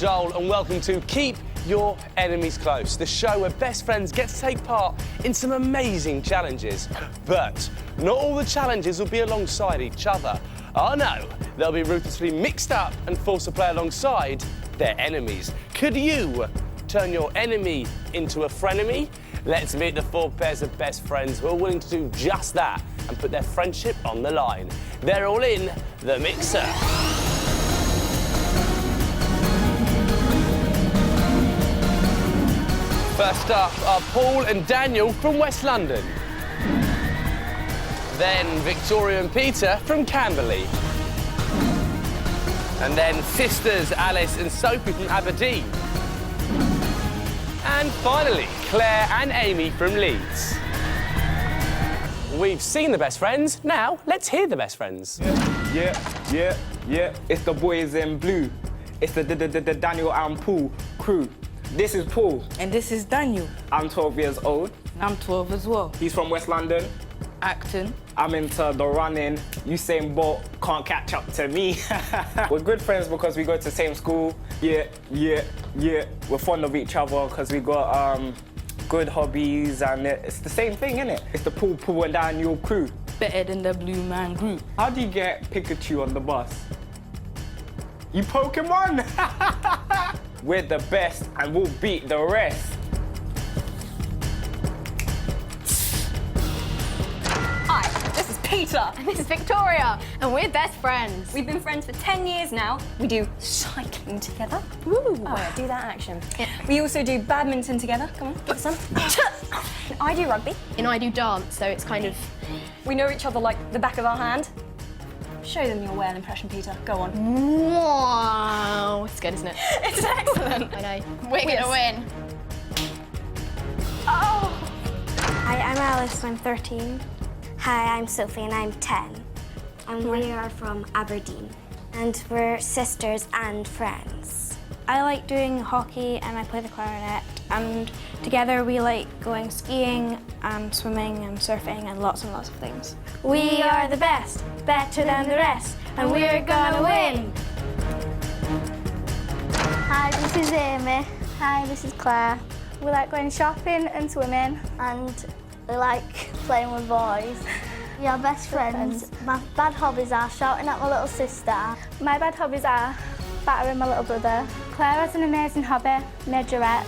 Joel, and welcome to Keep Your Enemies Close, the show where best friends get to take part in some amazing challenges. But not all the challenges will be alongside each other. Oh no, they'll be ruthlessly mixed up and forced to play alongside their enemies. Could you turn your enemy into a frenemy? Let's meet the 4 pairs of best friends who are willing to do just that and put their friendship on the line. They're all in the mixer. First up are Paul and Daniel from West London. Then Victoria and Peter from Camberley. And then sisters Alice and Sophie from Aberdeen. And finally, Claire and Amy from Leeds. We've seen the best friends, now let's hear the best friends. Yeah. It's the boys in blue. It's the Daniel and Paul crew. This is Paul. And this is Daniel. I'm 12 years old. I'm 12 as well. He's from West London. Acting. I'm into the running. Usain Bolt can't catch up to me. We're good friends because we go to the same school. Yeah. We're fond of each other because we got good hobbies, and it's the same thing, innit? It's the Paul and Daniel crew. Better than the Blue Man group. How do you get Pikachu on the bus? You Pokemon! We're the best and we'll beat the rest. Hi, this is Peter. And this is Victoria. And we're best friends. We've been friends for 10 years now. We do cycling together. Ooh. Oh, yeah, do that action. Yeah. We also do badminton together. Come on, give us some. I do rugby. And I do dance, so it's kind of... We know each other like the back of our hand. Show them your whale impression, Peter. Go on. Wow. It's good, isn't it? It's excellent. I know. We're gonna win. Oh! Hi, I'm Alice, I'm 13. Hi, I'm Sophie, and I'm 10. And we are from Aberdeen. And we're sisters and friends. I like doing hockey and I play the clarinet. And together we like going skiing and swimming and surfing and lots of things. We are the best, better than the rest, and we're gonna win! Hi, this is Amy. Hi, this is Claire. We like going shopping and swimming, and we like playing with boys. We are best friends. My bad hobbies are shouting at my little sister. My bad hobbies are battering my little brother. Claire has an amazing hobby, majorettes.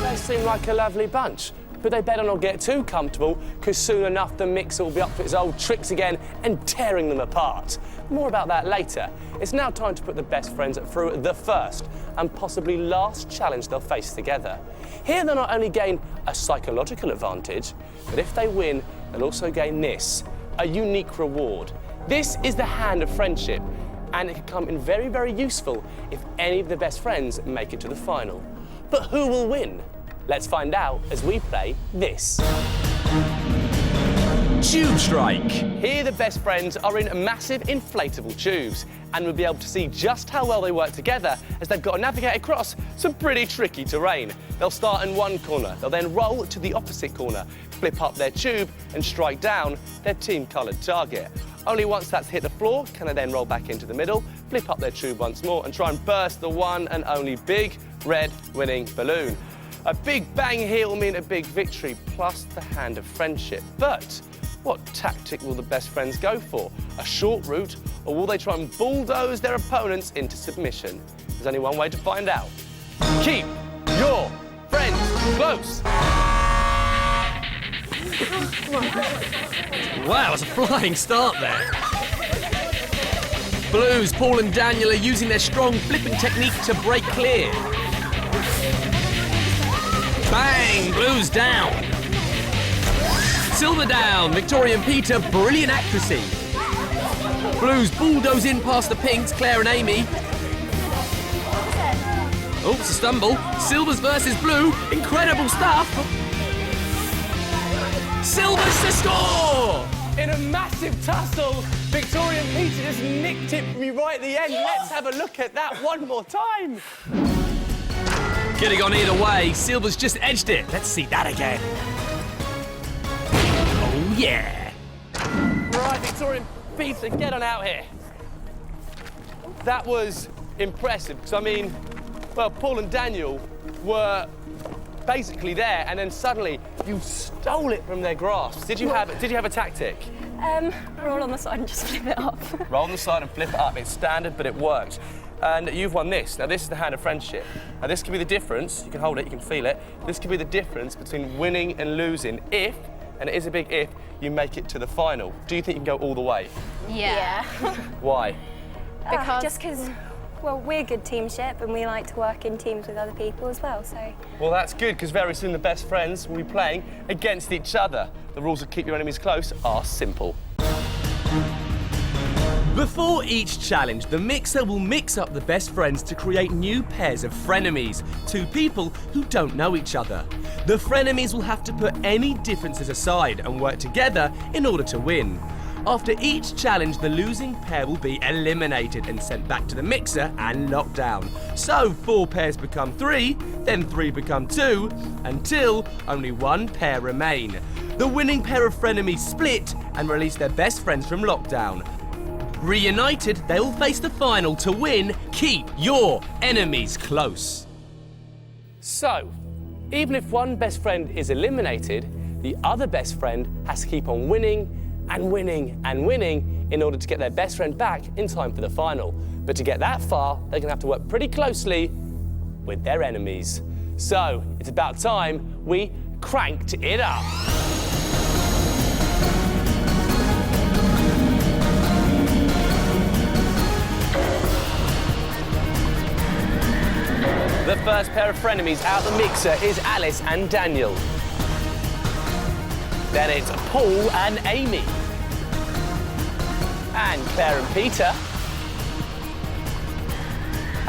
They seem like a lovely bunch, but they better not get too comfortable, because soon enough the mixer will be up to its old tricks again and tearing them apart. More about that later. It's now time to put the best friends through the first and possibly last challenge they'll face together. Here they'll not only gain a psychological advantage, but if they win, they'll also gain this, a unique reward. This is the hand of friendship, and it can come in very, very useful if any of the best friends make it to the final. But who will win? Let's find out as we play this. Tube Strike. Here the best friends are in massive inflatable tubes, and we'll be able to see just how well they work together as they've got to navigate across some pretty tricky terrain. They'll start in one corner, they'll then roll to the opposite corner, flip up their tube and strike down their team-coloured target. Only once that's hit the floor can they then roll back into the middle, flip up their tube once more and try and burst the one and only big red winning balloon. A big bang here will mean a big victory, plus the hand of friendship. But what tactic will the best friends go for? A short route, or will they try and bulldoze their opponents into submission? There's only one way to find out. Keep your friends close. Wow, it's a flying start there. Blues, Paul and Daniel are using their strong flipping technique to break clear. Bang! Blues down. Silver down. Victoria and Peter, brilliant accuracy. Blues bulldoze in past the pinks, Claire and Amy. Oops, a stumble. Silvers versus blue. Incredible stuff. Silvers to score! In a massive tussle, Victoria and Peter just nicked it from me right at the end. Let's have a look at that one more time. Could have gone either way. Silver's just edged it. Let's see that again. Oh, yeah. Right, Victoria and Peter, get on out here. that was impressive, because I mean, well, Paul and Daniel were basically there, and then suddenly you stole it from their grasp. Did you have a tactic? Roll on the side and just flip it up. Roll on the side and flip it up. It's standard, but it works. And you've won this. Now, this is the hand of friendship. Now, this could be the difference. You can hold it, you can feel it. This could be the difference between winning and losing if, and it is a big if, you make it to the final. Do you think you can go all the way? Yeah. Why? Because Just because, well, we're good teamship and we like to work in teams with other people as well, so. Well, that's good, because very soon the best friends will be playing against each other. The rules of Keep Your Enemies Close are simple. Before each challenge, the mixer will mix up the best friends to create new pairs of frenemies, two people who don't know each other. The frenemies will have to put any differences aside and work together in order to win. After each challenge, the losing pair will be eliminated and sent back to the mixer and locked down. So 4 pairs become 3, then 3 become 2, until only 1 pair remain. The winning pair of frenemies split and release their best friends from lockdown. Reunited, they will face the final to win Keep Your Enemies Close. So, even if one best friend is eliminated, the other best friend has to keep on winning and winning and winning in order to get their best friend back in time for the final. But to get that far, they're going to have to work pretty closely with their enemies. So, it's about time we cranked it up. The first pair of frenemies out the mixer is Alice and Daniel. Then it's Paul and Amy. And Claire and Peter.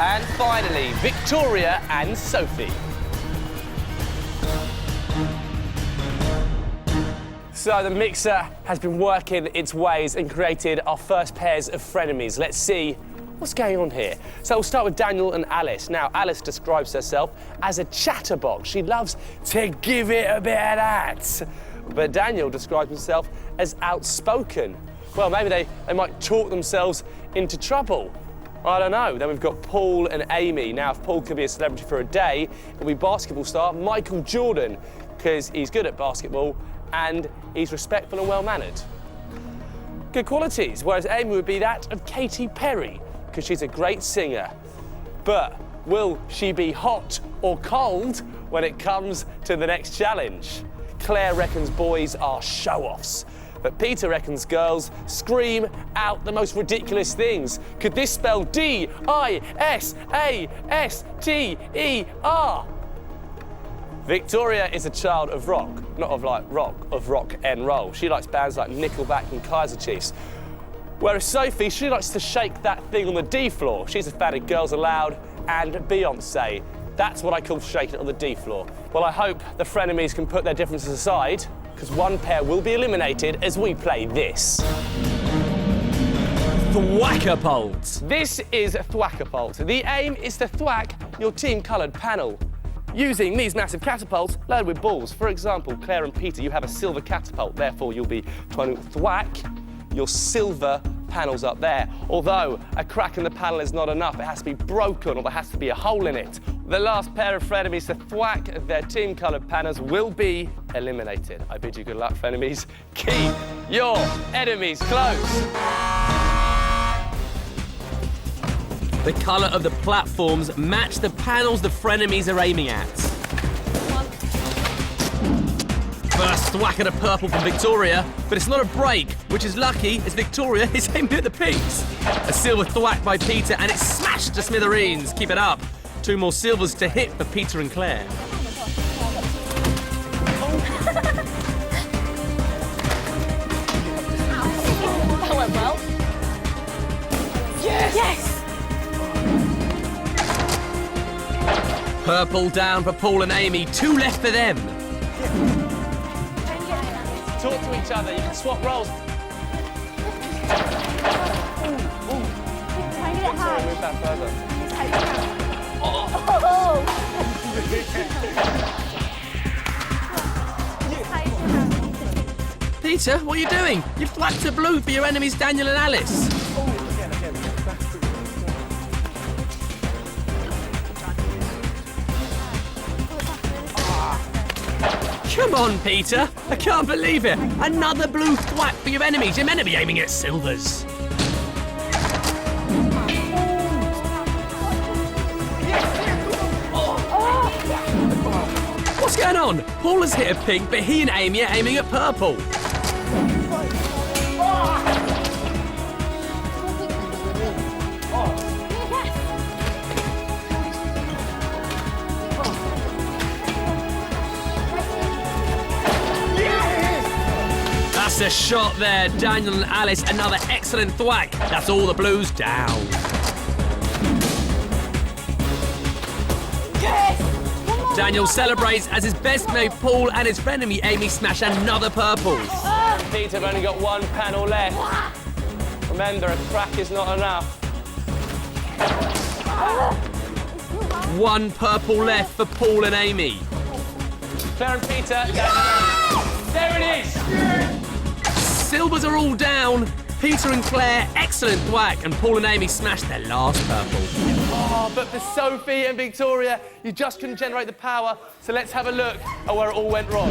And finally, Victoria and Sophie. So the mixer has been working its ways and created our first pairs of frenemies. Let's see what's going on here. So we'll start with Daniel and Alice. Now, Alice describes herself as a chatterbox. She loves to give it a bit of that. But Daniel describes himself as outspoken. Well, maybe they might talk themselves into trouble. I don't know. Then we've got Paul and Amy. Now, if Paul could be a celebrity for a day, it'll be basketball star Michael Jordan, because he's good at basketball and he's respectful and well-mannered. Good qualities, whereas Amy would be that of Katy Perry, because she's a great singer. But will she be hot or cold when it comes to the next challenge? Claire reckons boys are show-offs, but Peter reckons girls scream out the most ridiculous things. Could this spell D-I-S-A-S-T-E-R? Victoria is a child of rock, not of like rock, of rock and roll. She likes bands like Nickelback and Kaiser Chiefs. Whereas Sophie, she likes to shake that thing on the D floor. She's a fan of Girls Aloud and Beyonce. That's what I call shaking it on the D floor. Well, I hope the frenemies can put their differences aside, because one pair will be eliminated as we play this. Thwack-a-pult. This is Thwack-a-pult. The aim is to thwack your team-coloured panel using these massive catapults loaded with balls. For example, Claire and Peter, you have a silver catapult, therefore you'll be trying to thwack your silver panels up there. Although a crack in the panel is not enough, it has to be broken or there has to be a hole in it. The last pair of frenemies to thwack their team-coloured panels will be eliminated. I bid you good luck, frenemies. Keep your enemies close. The colour of the platforms match the panels the frenemies are aiming at. First thwack at a purple from Victoria, but it's not a break, which is lucky as Victoria is aiming at the pinks. A silver thwack by Peter and it's smashed to smithereens. Keep it up. 2 more silvers to hit for Peter and Claire. That went well. Yes! Yes! Purple down for Paul and Amy. 2 left for them. Talk to each other, you can swap roles. Trying to get high. Move that further. Peter, what are you doing? You've thwacked a blue for your enemies Daniel and Alice. Come on, Peter. I can't believe it. Another blue thwack for your enemies. You're meant to be aiming at silvers. What's going on? Paul has hit a pink, but he and Amy are aiming at purple. That's a shot there. Daniel and Alice, another excellent thwack. That's all the blues down. Daniel celebrates as his best mate Paul and his frenemy Amy smash another purple. Peter have only got one panel left. Remember, a crack is not enough. One purple left for Paul and Amy. Claire and Peter. There it is! Silvers are all down. Peter and Claire, excellent thwack, and Paul and Amy smashed their last purple. Oh, but for Sophie and Victoria, you just couldn't generate the power, so let's have a look at where it all went wrong.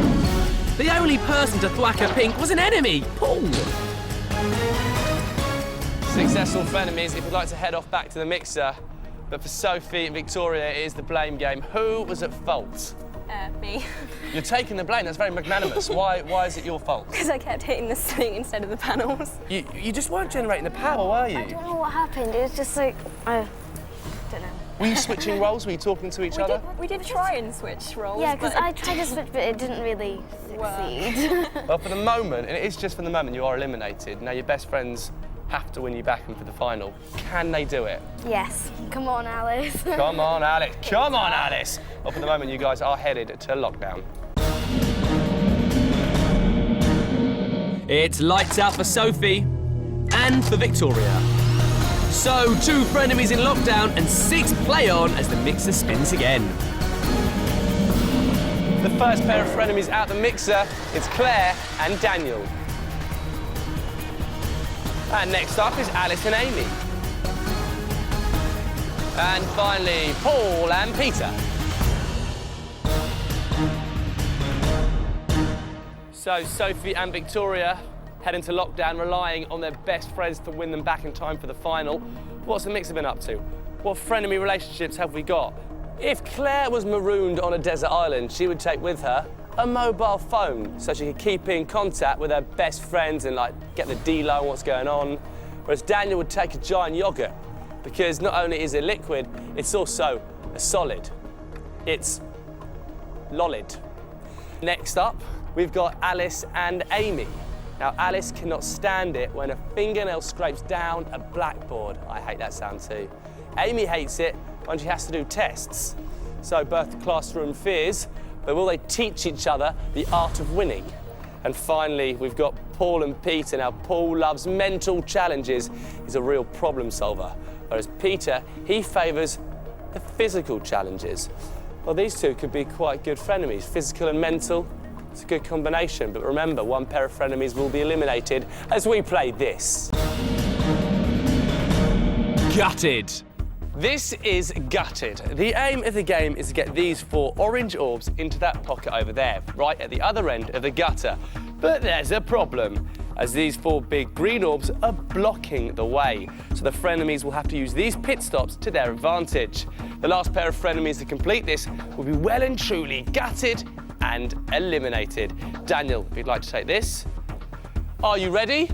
The only person to thwack a pink was an enemy, Paul. Successful frenemies if you'd like to head off back to the mixer. But for Sophie and Victoria, it is the blame game. Who was at fault? Me. You're taking the blame, that's very magnanimous. Why is it your fault? Because I kept hitting the swing instead of the panels. You just weren't generating the power, were you? I don't know what happened. It was just like, I don't know. Were you switching roles? Were you talking to each other? We did try and switch roles. Yeah, because but I tried to switch, but it didn't really succeed. Well, for the moment, and it is just for the moment, you are eliminated. Now your best friends have to win you back in for the final. Can they do it? Yes. Come on, Alice. Come on, Alice. Come on, Alice. Well, for the moment, you guys are headed to lockdown. It's lights out for Sophie and for Victoria. So 2 frenemies in lockdown and 6 play on as the mixer spins again. The first pair of frenemies out the mixer is Claire and Daniel. And next up is Alice and Amy. And finally, Paul and Peter. So Sophie and Victoria head into lockdown, relying on their best friends to win them back in time for the final. What's the mixer been up to? What frenemy relationships have we got? If Claire was marooned on a desert island, she would take with her a mobile phone so she could keep in contact with her best friends and like get the D-lo on what's going on. Whereas Daniel would take a giant yogurt because not only is it liquid, it's also a solid. It's lollid. Next up, we've got Alice and Amy. Now, Alice cannot stand it when a fingernail scrapes down a blackboard. I hate that sound too. Amy hates it when she has to do tests. So, birth to classroom fears, but will they teach each other the art of winning? And finally, we've got Paul and Peter. Now, Paul loves mental challenges. He's a real problem solver. Whereas Peter, he favours the physical challenges. Well, these two could be quite good frenemies. Physical and mental, it's a good combination. But remember, one pair of frenemies will be eliminated as we play this. Gutted. This is Gutted. The aim of the game is to get these 4 orange orbs into that pocket over there, right at the other end of the gutter. But there's a problem, as these 4 big green orbs are blocking the way. So the frenemies will have to use these pit stops to their advantage. The last pair of frenemies to complete this will be well and truly gutted and eliminated. Daniel, if you'd like to take this. Are you ready?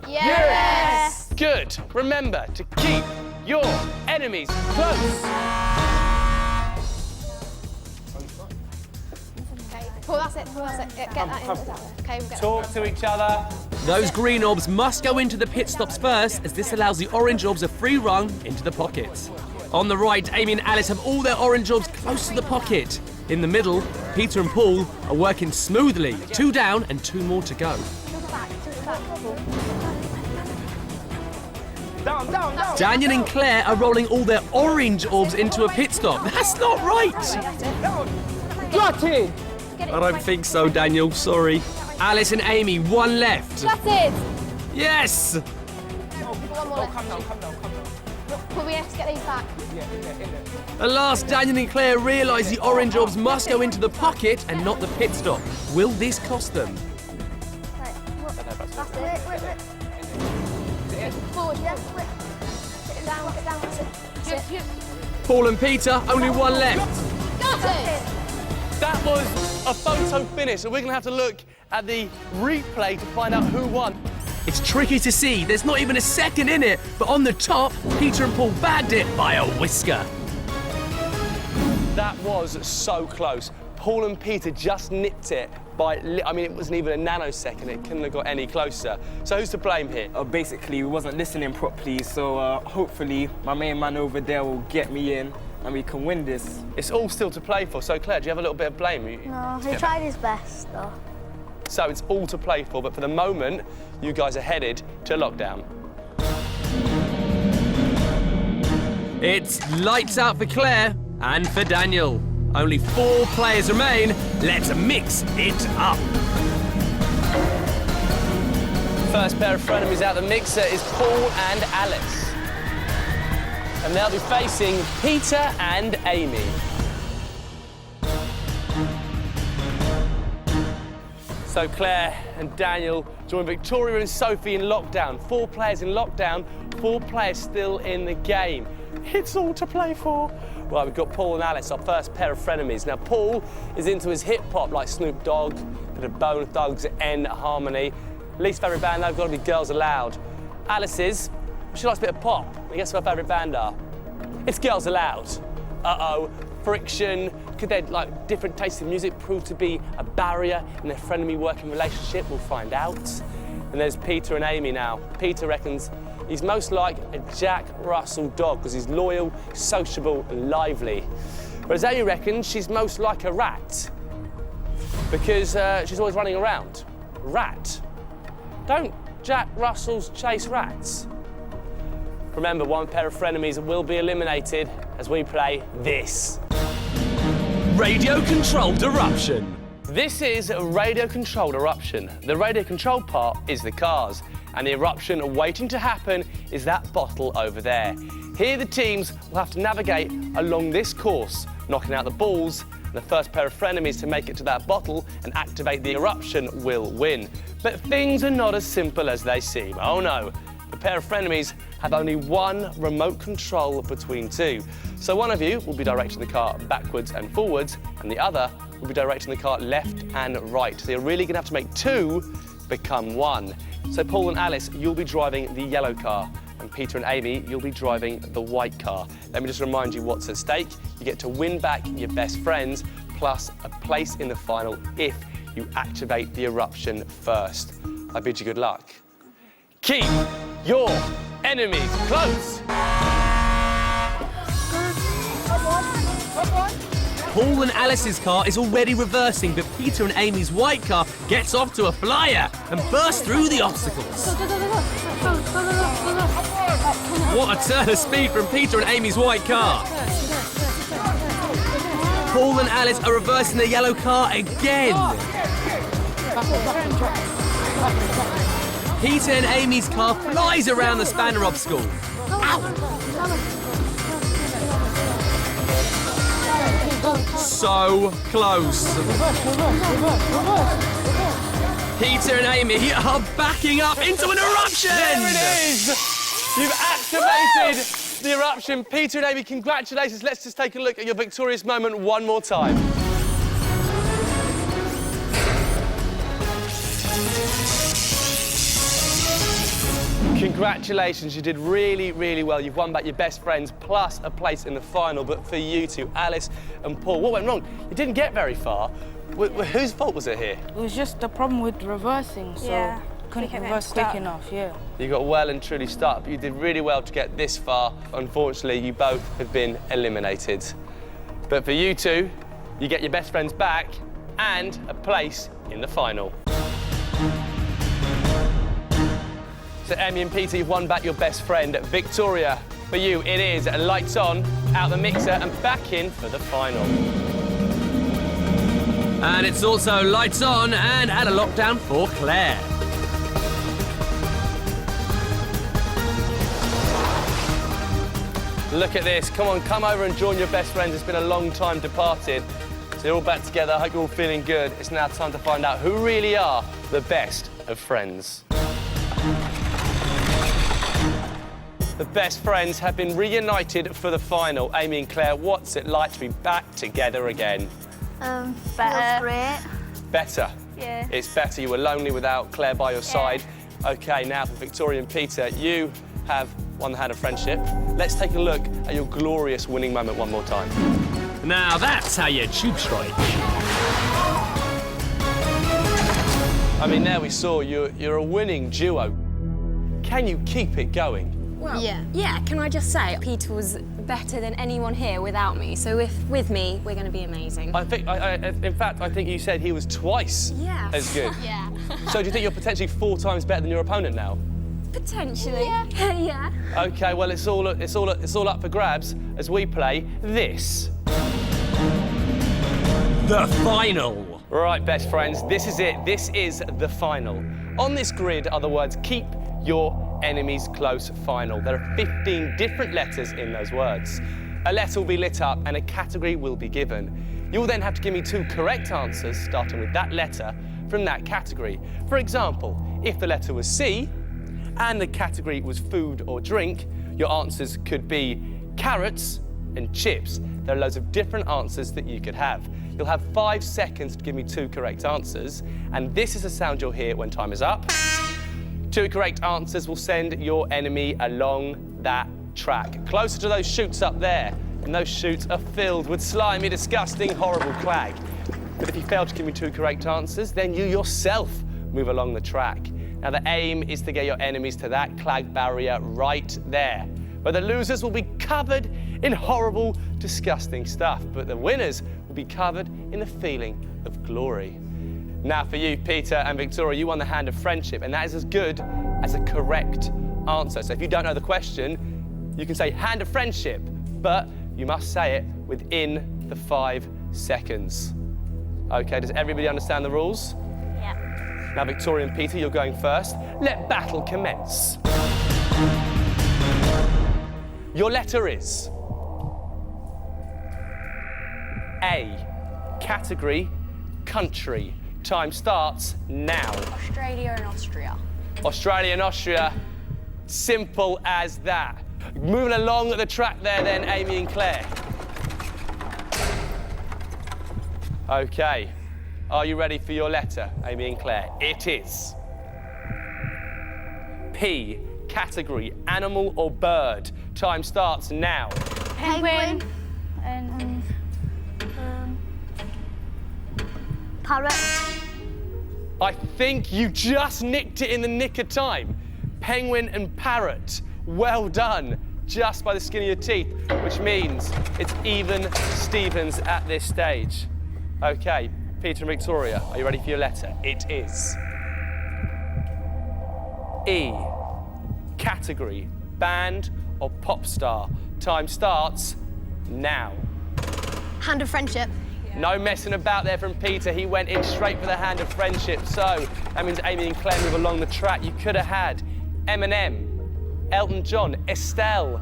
Yes! Good. Remember to keep your enemies close. Paul, that's it. Get that in. Okay, we'll get Talk to each other. Those green orbs must go into the pit stops first, as this allows the orange orbs a free run into the pockets. On the right, Amy and Alice have all their orange orbs close to the pocket. In the middle, Peter and Paul are working smoothly. 2 down and 2 more to go. Down. Daniel and Claire are rolling all their orange orbs into a pit stop. That's not right. Gutted! I don't think so, Daniel. Sorry. Alice and Amy, 1 left. That's it! Yes! One more left. Come down. But we have to get these back. At last, Daniel and Claire realise the orange orbs must go into the pocket and not the pit stop. Will this cost them? Right, whip. Forward, yeah, whip. Sit down, that's it. Paul and Peter, only one left. Got it! That was a photo finish, so we're going to have to look at the replay to find out who won. It's tricky to see, there's not even a second in it, but on the top, Peter and Paul bagged it by a whisker. That was so close. Paul and Peter just nipped it by, I mean, it wasn't even a nanosecond. It couldn't have got any closer. So who's to blame here? Basically, we wasn't listening properly, so hopefully my main man over there will get me in and we can win this. It's all still to play for. So Claire, do you have a little bit of blame? No, he tried his best, though. So it's all to play for, but for the moment, you guys are headed to lockdown. It's lights out for Claire and for Daniel. Only 4 players remain. Let's mix it up. First pair of frenemies out the mixer is Paul and Alice. And they'll be facing Peter and Amy. So Claire and Daniel join Victoria and Sophie in lockdown. 4 players in lockdown, 4 players still in the game. It's all to play for. Right, we've got Paul and Alice, our first pair of frenemies. Now, Paul is into his hip-hop like Snoop Dogg, bit of Bone Thugs, N Harmony. Least favourite band, though, got to be Girls Aloud. Alice's, she likes a bit of pop. I guess her favourite band are. It's Girls Aloud. Uh-oh, friction. Could their different tastes in music prove to be a barrier in their frenemy working relationship? We'll find out. And there's Peter and Amy now. Peter reckons he's most like a Jack Russell dog because he's loyal, sociable, and lively. Whereas Amy reckons she's most like a rat because she's always running around. Rat. Don't Jack Russells chase rats? Remember, one pair of frenemies will be eliminated as we play this. Radio-controlled eruption. This is a radio-controlled eruption. The radio-controlled part is the cars, and the eruption waiting to happen is that bottle over there. Here the teams will have to navigate along this course, knocking out the balls, and the first pair of frenemies to make it to that bottle and activate the eruption will win. But things are not as simple as they seem. Oh no, the pair of frenemies have only one remote control between 2. So one of you will be directing the car backwards and forwards, and the other will be directing the car left and right. So you're really gonna have to make 2 become 1. So Paul and Alice, you'll be driving the yellow car, and Peter and Amy, you'll be driving the white car. Let me just remind you what's at stake. You get to win back your best friends, plus a place in the final if you activate the eruption first. I bid you good luck. Keep your enemies close. Paul and Alice's car is already reversing, but Peter and Amy's white car gets off to a flyer and bursts through the obstacles. What a turn of speed from Peter and Amy's white car. Paul and Alice are reversing the yellow car again. Peter and Amy's car flies around the spanner obstacle. So close. Peter and Amy are backing up into an eruption! There it is! You've activated the eruption. Peter and Amy, congratulations. Let's just take a look at your victorious moment one more time. Congratulations, you did really, really well. You've won back your best friends plus a place in the final. But for you two, Alice and Paul, what went wrong? You didn't get very far. Whose fault was it here? It was just the problem with reversing, so couldn't reverse quick enough, You got well and truly stuck, but you did really well to get this far. Unfortunately, you both have been eliminated. But for you two, you get your best friends back and a place in the final. So Amy and Peter, you've won back your best friend, Victoria. For you, it is lights on, out the mixer, and back in for the final. And it's also lights on and out of lockdown for Claire. Look at this. Come on, come over and join your best friends. It's been a long time departed. So you're all back together. I hope you're all feeling good. It's now time to find out who really are the best of friends. The best friends have been reunited for the final. Amy and Claire, what's it like to be back together again? Feels great. Better. Yeah. It's better. You were lonely without Claire by your side. OK, now for Victoria and Peter, you have won the hand of friendship. Let's take a look at your glorious winning moment one more time. Now that's how you tube strike. I mean, there we saw you're a winning duo. Can you keep it going? Well, yeah, can I just say, Peter was better than anyone here without me, so if with me, we're going to be amazing. In fact, I think you said he was twice as good. Yeah. So do you think you're potentially 4 times better than your opponent now? Potentially. Yeah. OK, well, it's all up for grabs as we play this. The final. Right, best friends, this is it. This is the final. On this grid are the words keep your enemies close final. There are 15 different letters in those words. A letter will be lit up and a category will be given. You will then have to give me 2 correct answers, starting with that letter from that category. For example, if the letter was C and the category was food or drink, your answers could be carrots and chips. There are loads of different answers that you could have. You'll have 5 seconds to give me 2 correct answers, and this is the sound you'll hear when time is up. 2 correct answers will send your enemy along that track, closer to those chutes up there. And those chutes are filled with slimy, disgusting, horrible clag. But if you fail to give me 2 correct answers, then you yourself move along the track. Now, the aim is to get your enemies to that clag barrier right there. But the losers will be covered in horrible, disgusting stuff. But the winners will be covered in the feeling of glory. Now for you, Peter and Victoria, you won the hand of friendship, and that is as good as a correct answer. So if you don't know the question, you can say hand of friendship, but you must say it within the 5 seconds. OK, does everybody understand the rules? Yeah. Now, Victoria and Peter, you're going first. Let battle commence. Your letter is A. Category, country. Time starts now. Australia and Austria. Australia and Austria. Simple as that. Moving along the track there then, Amy and Claire. OK. Are you ready for your letter, Amy and Claire? It is P. Category, animal or bird. Time starts now. Penguin. And parrot. I think you just nicked it in the nick of time. Penguin and parrot. Well done. Just by the skin of your teeth, which means it's even Stevens at this stage. OK, Peter and Victoria, are you ready for your letter? It is E. Category, band or pop star. Time starts now. Hand of friendship. No messing about there from Peter. He went in straight for the hand of friendship. So that means Amy and Claire move along the track. You could have had Eminem, Elton John, Estelle.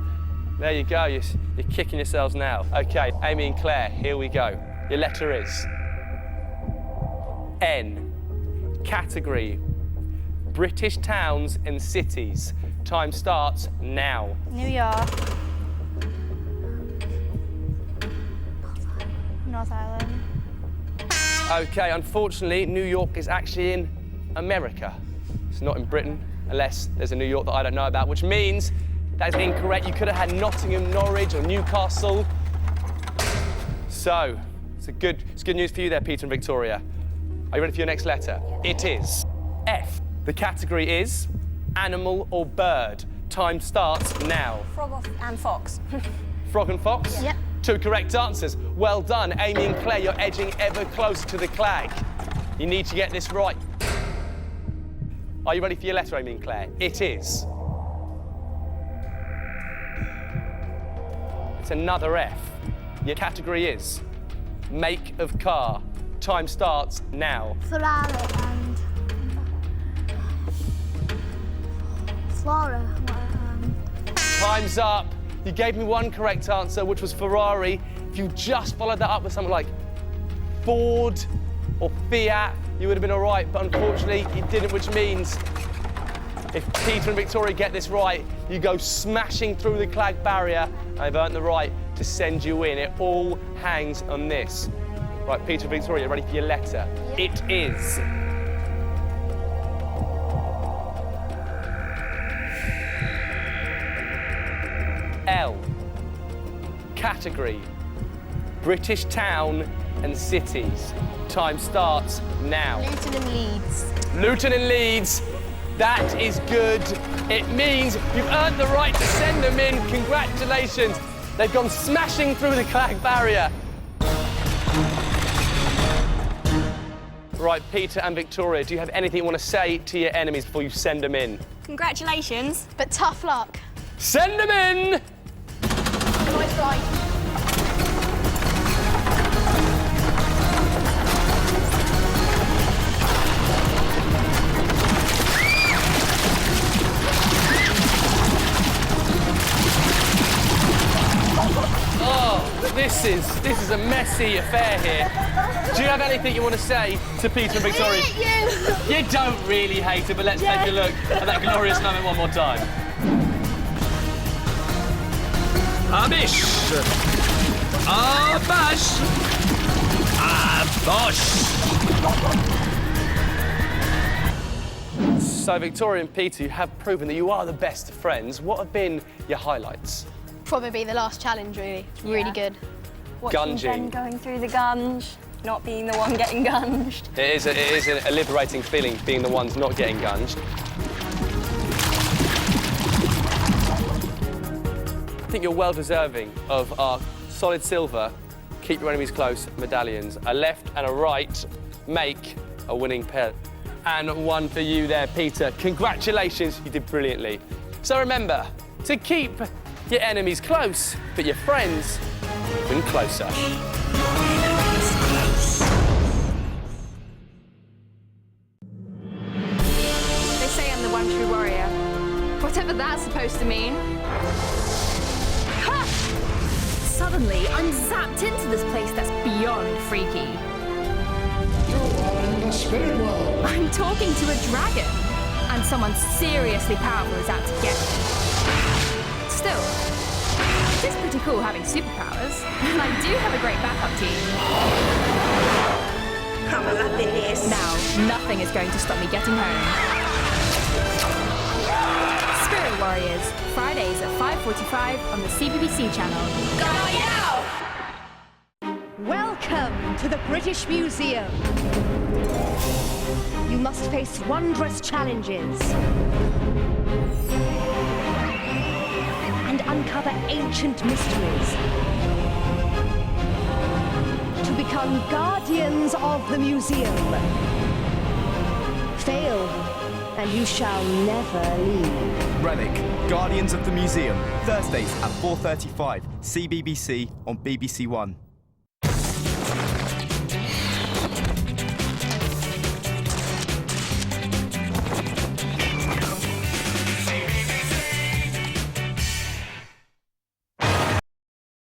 There you go. You're kicking yourselves now. OK, Amy and Claire, here we go. Your letter is N. Category, British towns and cities. Time starts now. New York. North Island. OK, unfortunately, New York is actually in America. It's not in Britain, unless there's a New York that I don't know about, which means that is incorrect. You could have had Nottingham, Norwich, or Newcastle. So, it's good news for you there, Peter and Victoria. Are you ready for your next letter? It is F. The category is animal or bird. Time starts now. Frog and fox. Frog and fox? Yep. 2 correct answers. Well done, Amy and Claire. You're edging ever closer to the clag. You need to get this right. Are you ready for your letter, Amy and Claire? It is. It's another F. Your category is make of car. Time starts now. Ferrari and Flora. Time's up. You gave me one correct answer, which was Ferrari. If you just followed that up with something like Ford or Fiat, you would have been all right, but unfortunately, you didn't, which means if Peter and Victoria get this right, you go smashing through the clag barrier, and they've earned the right to send you in. It all hangs on this. Right, Peter and Victoria, ready for your letter? Yeah. It is... L. Category: British town and cities. Time starts now. Luton and Leeds. Luton and Leeds. That is good. It means you've earned the right to send them in. Congratulations. They've gone smashing through the clag barrier. Right, Peter and Victoria, do you have anything you want to say to your enemies before you send them in? Congratulations. But tough luck. Send them in! Nice flight. Oh, this is a messy affair here. Do you have anything you want to say to Peter and Victoria? You don't really hate it, but let's take a look at that glorious moment one more time. Amish! Abash! Abosh! So, Victoria and Peter, you have proven that you are the best of friends. What have been your highlights? Probably the last challenge, really. Really good. Watching Gunging. Ben going through the gunge, not being the one getting gunged. It is a liberating feeling being the ones not getting gunged. I think you're well deserving of our solid silver, keep your enemies close medallions. A left and a right make a winning pair. And one for you there, Peter. Congratulations, you did brilliantly. So remember to keep your enemies close, but your friends even closer. They say I'm the one true warrior. Whatever that's supposed to mean. Ha! Suddenly, I'm zapped into this place that's beyond freaky. You are in the spirit world. I'm talking to a dragon, and someone seriously powerful is out to get me. Still, it is pretty cool having superpowers, and I do have a great backup team. I'm loving this. Now, nothing is going to stop me getting home. Spirit Warriors, Fridays at 5:45 on the CBBC channel. Go now! Welcome to the British Museum. You must face wondrous challenges and uncover ancient mysteries to become guardians of the museum. Fail, and you shall never leave. Relic, Guardians of the Museum, Thursdays at 4:35, CBBC on BBC One.